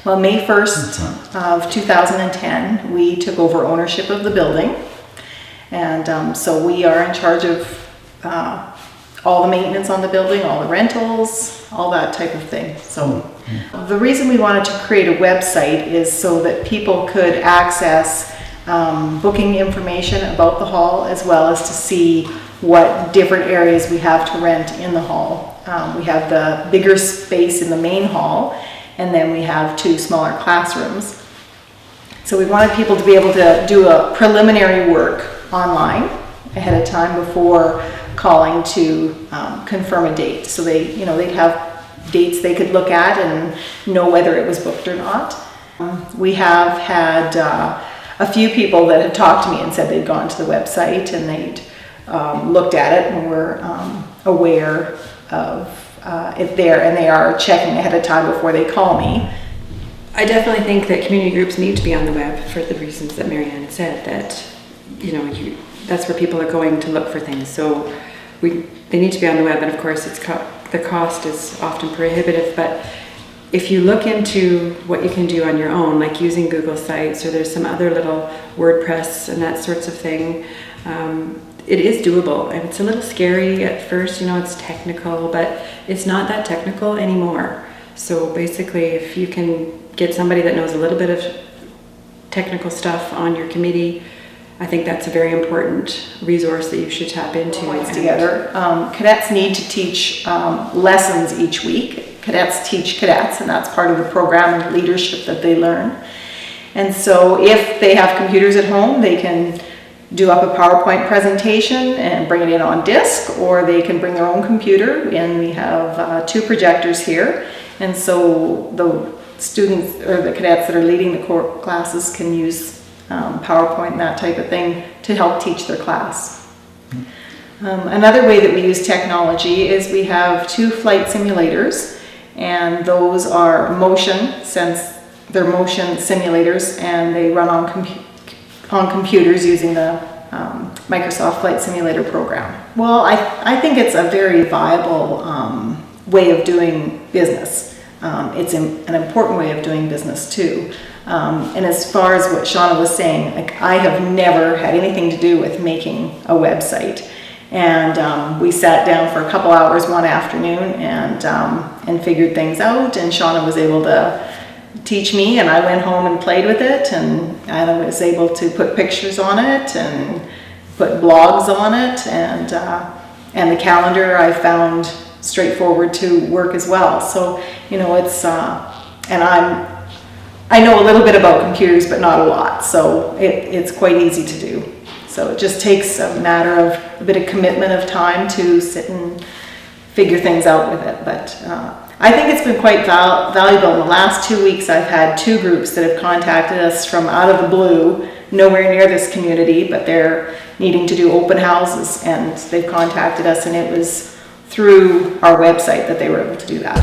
Well, May 1st of 2010, we took over ownership of the building. And so we are in charge of all the maintenance on the building, all the rentals, all that type of thing. So the reason we wanted to create a website is so that people could access booking information about the hall, as well as to see what different areas we have to rent in the hall. We have the bigger space in the main hall, and then we have 2 smaller classrooms. So we wanted people to be able to do a preliminary work online ahead of time before calling to confirm a date. So they'd have dates they could look at and know whether it was booked or not. We have had a few people that have talked to me and said they'd gone to the website and they'd looked at it and were aware of it there, and they are checking ahead of time before they call me. I definitely think that community groups need to be on the web for the reasons that Marianne said, that that's where people are going to look for things. So they need to be on the web, and of course the cost is often prohibitive, but if you look into what you can do on your own, like using Google Sites, or there's some other little WordPress and that sorts of thing, it is doable. And it's a little scary at first, it's technical, but it's not that technical anymore. So basically, if you can get somebody that knows a little bit of technical stuff on your committee, I think that's a very important resource that you should tap into. Together. Cadets need to teach lessons each week. Cadets teach cadets, and that's part of the program and leadership that they learn. And so if they have computers at home, they can do up a PowerPoint presentation and bring it in on disk, or they can bring their own computer, and we have 2 projectors here. And so the students or the cadets that are leading the core classes can use PowerPoint and that type of thing to help teach their class. Another way that we use technology is we have 2 flight simulators, and those are motion simulators, and they run on computers using the Microsoft Flight Simulator program. Well, I think it's a very viable way of doing business. It's an important way of doing business too. And as far as what Shauna was saying, I have never had anything to do with making a website. And we sat down for a couple hours one afternoon and figured things out, and Shauna was able to teach me, and I went home and played with it, and I was able to put pictures on it and put blogs on it, and the calendar I found straightforward to work as well. So it's and I know a little bit about computers, but not a lot, so it's quite easy to do. So it just takes a matter of a bit of commitment of time to sit and figure things out with it. But I think it's been quite valuable. In the last 2 weeks, I've had 2 groups that have contacted us from out of the blue, nowhere near this community, but they're needing to do open houses, and they've contacted us, and it was through our website that they were able to do that.